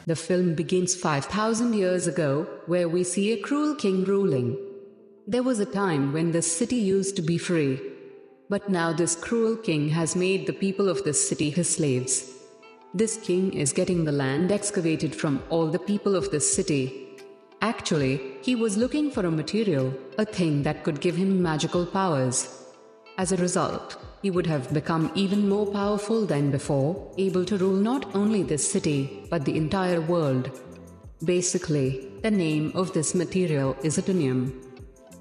The film begins 5,000 years ago, where we see a cruel king ruling. There was a time when this city used to be free. But now this cruel king has made the people of this city his slaves. This king is getting the land excavated from all the people of this city. Actually, he was looking for a material, a thing that could give him magical powers. As a result, he would have become even more powerful than before, able to rule not only this city, but the entire world. Basically, the name of this material is Atonium.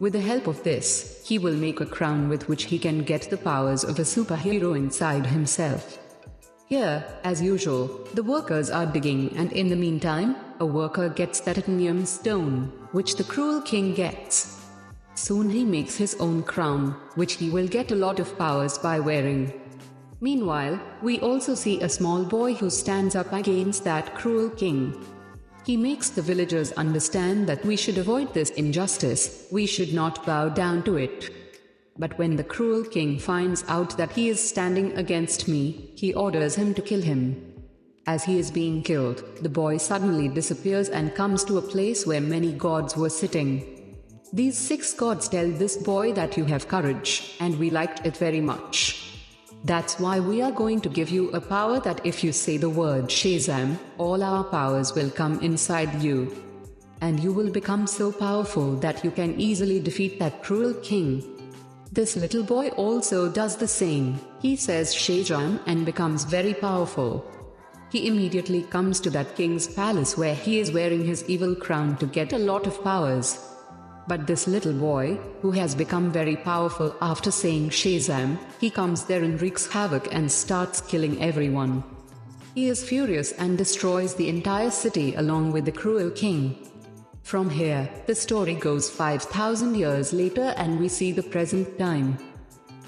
With the help of this, he will make a crown with which he can get the powers of a superhero inside himself. Here, as usual, the workers are digging, and in the meantime, a worker gets that Atonium stone, which the cruel king gets. Soon he makes his own crown, which he will get a lot of powers by wearing. Meanwhile, we also see a small boy who stands up against that cruel king. He makes the villagers understand that we should avoid this injustice, we should not bow down to it. But when the cruel king finds out that he is standing against me, he orders him to kill him. As he is being killed, the boy suddenly disappears and comes to a place where many gods were sitting. These 6 gods tell this boy that you have courage, and we liked it very much. That's why we are going to give you a power that if you say the word Shazam, all our powers will come inside you. And you will become so powerful that you can easily defeat that cruel king. This little boy also does the same. He says Shazam and becomes very powerful. He immediately comes to that king's palace where he is wearing his evil crown to get a lot of powers. But this little boy, who has become very powerful after saying Shazam, he comes there and wreaks havoc and starts killing everyone. He is furious and destroys the entire city along with the cruel king. From here, the story goes 5,000 years later and we see the present time.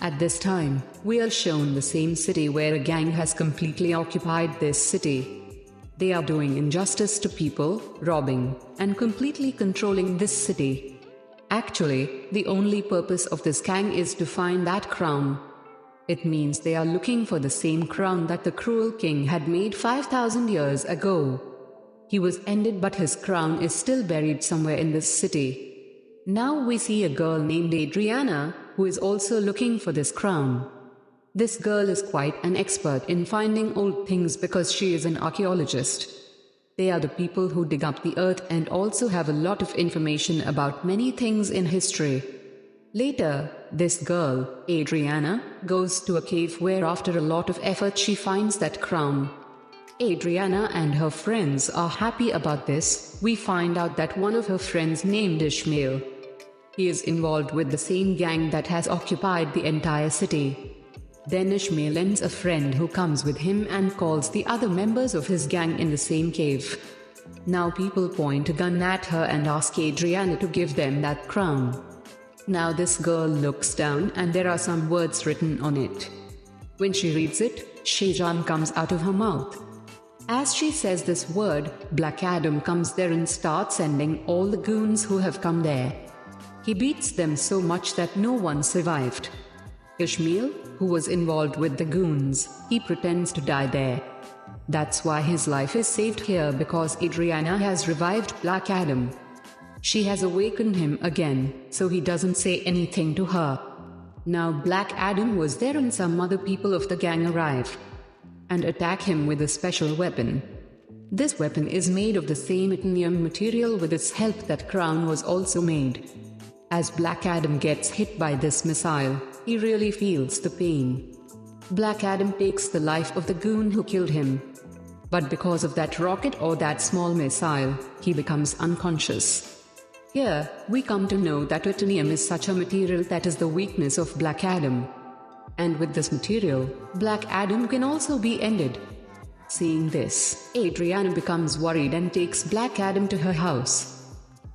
At this time, we are shown the same city where a gang has completely occupied this city. They are doing injustice to people, robbing, and completely controlling this city. Actually, the only purpose of this gang is to find that crown. It means they are looking for the same crown that the cruel king had made 5,000 years ago. He was ended, but his crown is still buried somewhere in this city. Now we see a girl named Adriana, who is also looking for this crown. This girl is quite an expert in finding old things because she is an archaeologist. They are the people who dig up the earth and also have a lot of information about many things in history. Later, this girl, Adriana, goes to a cave where after a lot of effort she finds that crown. Adriana and her friends are happy about this. We find out that one of her friends named Ishmael. He is involved with the same gang that has occupied the entire city. Then Ishmael lends a friend who comes with him and calls the other members of his gang in the same cave. Now people point a gun at her and ask Adriana to give them that crown. Now this girl looks down and there are some words written on it. When she reads it, Shazam comes out of her mouth. As she says this word, Black Adam comes there and starts sending all the goons who have come there. He beats them so much that no one survived. Ishmael, who was involved with the goons, he pretends to die there. That's why his life is saved here because Adriana has revived Black Adam. She has awakened him again, so he doesn't say anything to her. Now Black Adam was there and some other people of the gang arrive and attack him with a special weapon. This weapon is made of the same Atonium material. With its help that crown was also made. As Black Adam gets hit by this missile, he really feels the pain. Black Adam takes the life of the goon who killed him. But because of that rocket or that small missile, he becomes unconscious. Here, we come to know that Atonium is such a material that is the weakness of Black Adam. And with this material, Black Adam can also be ended. Seeing this, Adriana becomes worried and takes Black Adam to her house.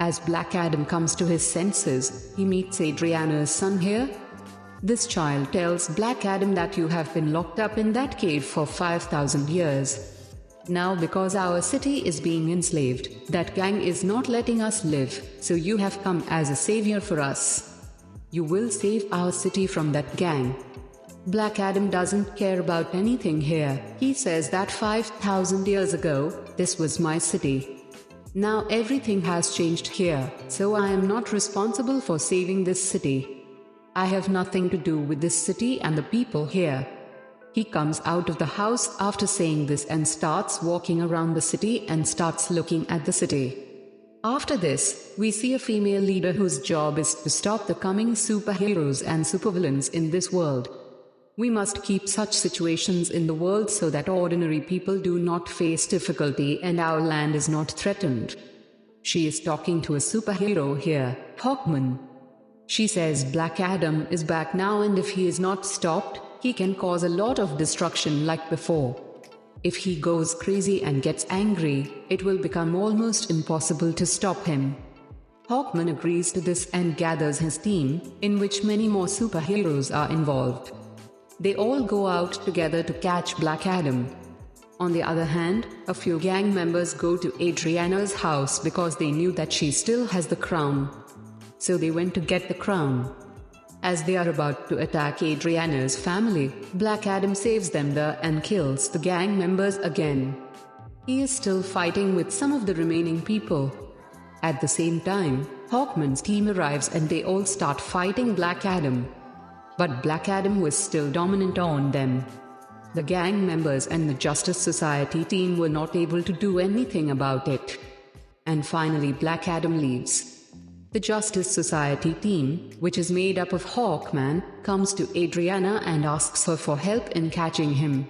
As Black Adam comes to his senses, he meets Adriana's son here. This child tells Black Adam that you have been locked up in that cave for 5,000 years. Now because our city is being enslaved, that gang is not letting us live, so you have come as a savior for us. You will save our city from that gang. Black Adam doesn't care about anything here. He says that 5,000 years ago, this was my city. Now everything has changed here, so I am not responsible for saving this city. I have nothing to do with this city and the people here. He comes out of the house after saying this and starts walking around the city and starts looking at the city. After this, we see a female leader whose job is to stop the coming superheroes and supervillains in this world. We must keep such situations in the world so that ordinary people do not face difficulty and our land is not threatened. She is talking to a superhero here, Hawkman. She says Black Adam is back now and if he is not stopped, he can cause a lot of destruction like before. If he goes crazy and gets angry, it will become almost impossible to stop him. Hawkman agrees to this and gathers his team, in which many more superheroes are involved. They all go out together to catch Black Adam. On the other hand, a few gang members go to Adriana's house because they knew that she still has the crown. So they went to get the crown. As they are about to attack Adriana's family, Black Adam saves them there and kills the gang members again. He is still fighting with some of the remaining people. At the same time, Hawkman's team arrives and they all start fighting Black Adam. But Black Adam was still dominant on them. The gang members and the Justice Society team were not able to do anything about it. And finally Black Adam leaves. The Justice Society team, which is made up of Hawkman, comes to Adriana and asks her for help in catching him.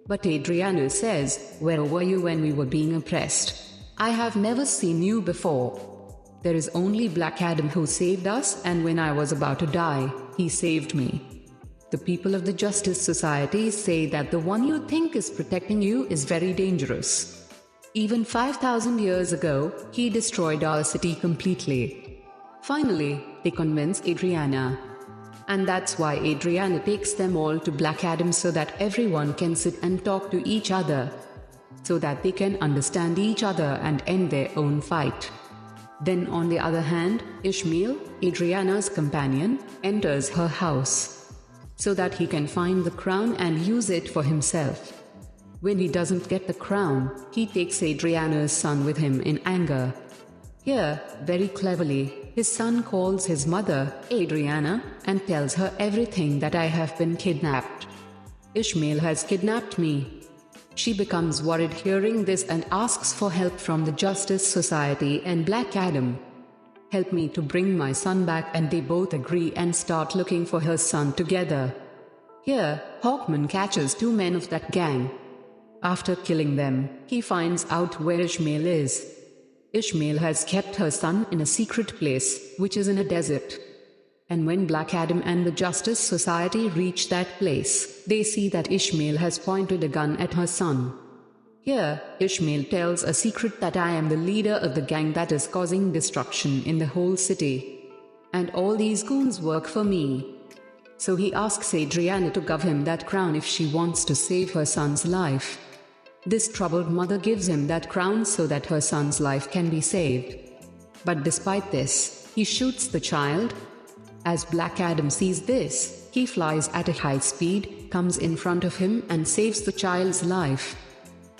But Adriana says, "Where were you when we were being oppressed? I have never seen you before. There is only Black Adam who saved us, and when I was about to die, he saved me." The people of the Justice Society say that the one you think is protecting you is very dangerous. Even 5,000 years ago, he destroyed our city completely. Finally, they convince Adriana. And that's why Adriana takes them all to Black Adam so that everyone can sit and talk to each other. So that they can understand each other and end their own fight. Then on the other hand, Ishmael, Adriana's companion, enters her house. So that he can find the crown and use it for himself. When he doesn't get the crown, he takes Adriana's son with him in anger. Here, very cleverly, his son calls his mother, Adriana, and tells her everything that I have been kidnapped. Ishmael has kidnapped me. She becomes worried hearing this and asks for help from the Justice Society and Black Adam. "Help me to bring my son back," and they both agree and start looking for her son together. Here, Hawkman catches 2 men of that gang. After killing them, he finds out where Ishmael is. Ishmael has kept her son in a secret place, which is in a desert. And when Black Adam and the Justice Society reach that place, they see that Ishmael has pointed a gun at her son. Here, Ishmael tells a secret that I am the leader of the gang that is causing destruction in the whole city. And all these goons work for me. So he asks Adriana to give him that crown if she wants to save her son's life. This troubled mother gives him that crown so that her son's life can be saved. But despite this, he shoots the child. As Black Adam sees this, he flies at a high speed, comes in front of him and saves the child's life.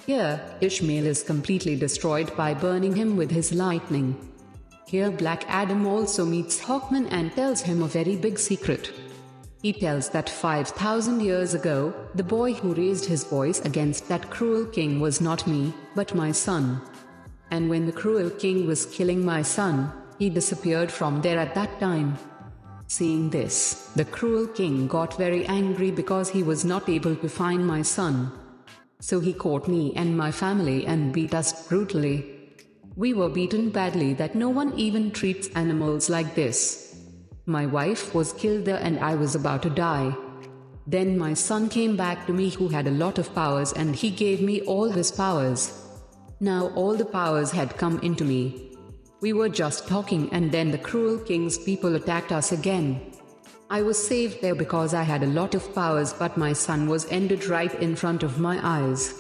Here, Ishmael is completely destroyed by burning him with his lightning. Here Black Adam also meets Hawkman and tells him a very big secret. He tells that 5,000 years ago, the boy who raised his voice against that cruel king was not me, but my son. And when the cruel king was killing my son, he disappeared from there at that time. Seeing this, the cruel king got very angry because he was not able to find my son. So he caught me and my family and beat us brutally. We were beaten badly that no one even treats animals like this. My wife was killed there and I was about to die. Then my son came back to me who had a lot of powers and he gave me all his powers. Now all the powers had come into me. We were just talking and then the cruel king's people attacked us again. I was saved there because I had a lot of powers, but my son was ended right in front of my eyes.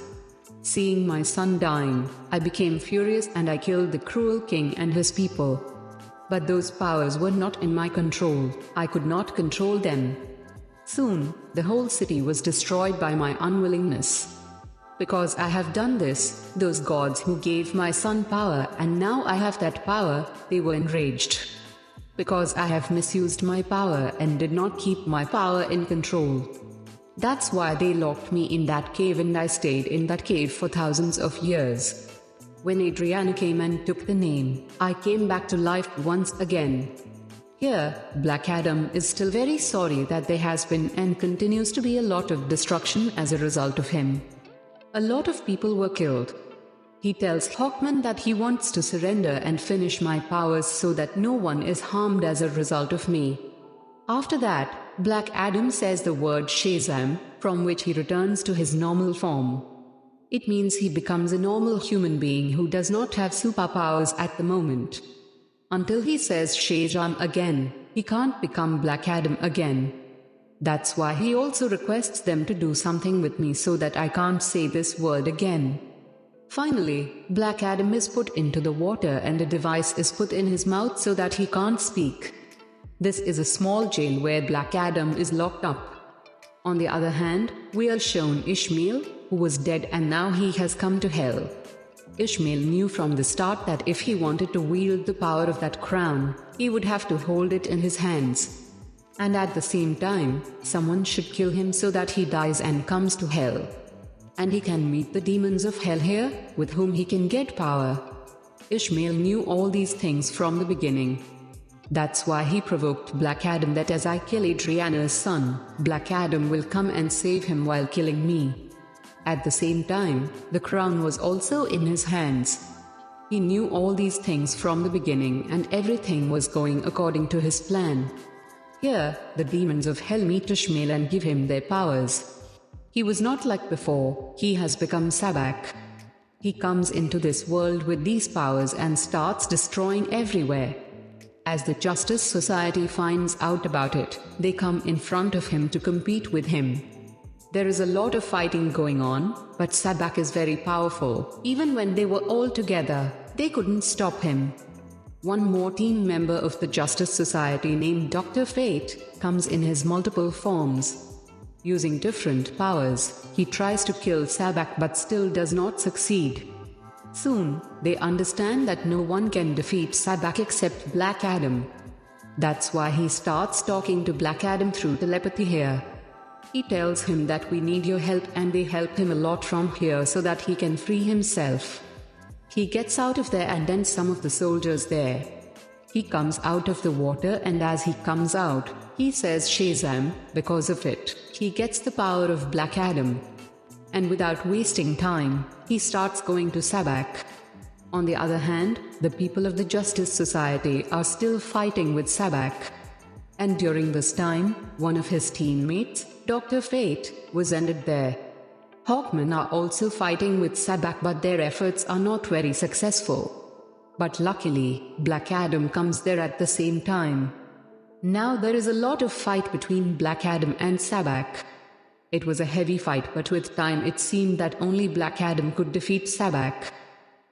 Seeing my son dying, I became furious and I killed the cruel king and his people. But those powers were not in my control. I could not control them. Soon, the whole city was destroyed by my unwillingness. Because I have done this, those gods who gave my son power and now I have that power, they were enraged. Because I have misused my power and did not keep my power in control. That's why they locked me in that cave and I stayed in that cave for thousands of years. When Adriana came and took the name, I came back to life once again. Here, Black Adam is still very sorry that there has been and continues to be a lot of destruction as a result of him. A lot of people were killed. He tells Hawkman that he wants to surrender and finish my powers so that no one is harmed as a result of me. After that, Black Adam says the word Shazam, from which he returns to his normal form. It means he becomes a normal human being who does not have superpowers at the moment. Until he says Shazam again, he can't become Black Adam again. That's why he also requests them to do something with me so that I can't say this word again. Finally, Black Adam is put into the water and a device is put in his mouth so that he can't speak. This is a small jail where Black Adam is locked up. On the other hand, we are shown Ishmael, who was dead and now he has come to hell. Ishmael knew from the start that if he wanted to wield the power of that crown, he would have to hold it in his hands. And at the same time, someone should kill him so that he dies and comes to hell. And he can meet the demons of hell here, with whom he can get power. Ishmael knew all these things from the beginning. That's why he provoked Black Adam that as I kill Adriana's son, Black Adam will come and save him while killing me. At the same time, the crown was also in his hands. He knew all these things from the beginning and everything was going according to his plan. Here, the demons of hell meet Ishmael and give him their powers. He was not like before, he has become Sabbac. He comes into this world with these powers and starts destroying everywhere. As the Justice Society finds out about it, they come in front of him to compete with him. There is a lot of fighting going on, but Sabbac is very powerful. Even when they were all together, they couldn't stop him. One more team member of the Justice Society named Dr. Fate comes in his multiple forms. Using different powers, he tries to kill Sabbac but still does not succeed. Soon, they understand that no one can defeat Sabbac except Black Adam. That's why he starts talking to Black Adam through telepathy here. He tells him that we need your help and they help him a lot from here so that he can free himself. He gets out of there and then some of the soldiers there. He comes out of the water and as he comes out, he says Shazam. Because of it, he gets the power of Black Adam. And without wasting time, he starts going to Sabbac. On the other hand, the people of the Justice Society are still fighting with Sabbac. And during this time, one of his teammates, Dr. Fate, was ended there. Hawkmen are also fighting with Sabbac but their efforts are not very successful. But luckily, Black Adam comes there at the same time. Now there is a lot of fight between Black Adam and Sabbac. It was a heavy fight but with time it seemed that only Black Adam could defeat Sabbac.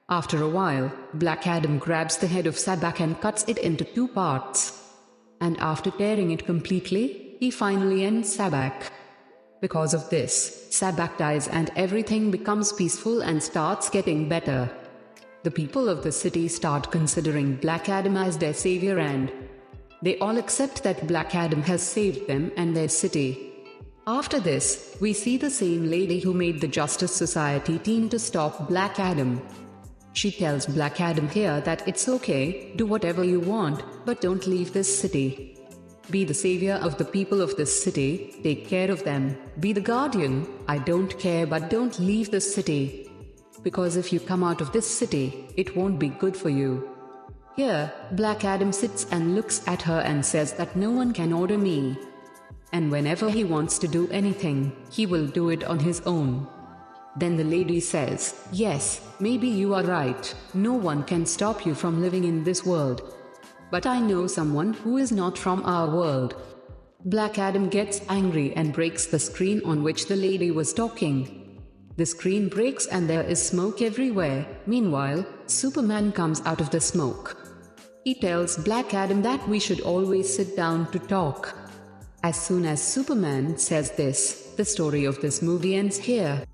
After a while, Black Adam grabs the head of Sabbac and cuts it into 2 parts. And after tearing it completely, he finally ends Sabbac. Because of this, Sabbac dies and everything becomes peaceful and starts getting better. The people of the city start considering Black Adam as their savior and they all accept that Black Adam has saved them and their city. After this, we see the same lady who made the Justice Society team to stop Black Adam. She tells Black Adam here that it's okay, do whatever you want, but don't leave this city. Be the savior of the people of this city, take care of them, be the guardian, I don't care but don't leave this city. Because if you come out of this city, it won't be good for you. Here, Black Adam sits and looks at her and says that no one can order me. And whenever he wants to do anything, he will do it on his own. Then the lady says, yes, maybe you are right, no one can stop you from living in this world. But I know someone who is not from our world. Black Adam gets angry and breaks the screen on which the lady was talking. The screen breaks and there is smoke everywhere. Meanwhile, Superman comes out of the smoke. He tells Black Adam that we should always sit down to talk. As soon as Superman says this, the story of this movie ends here.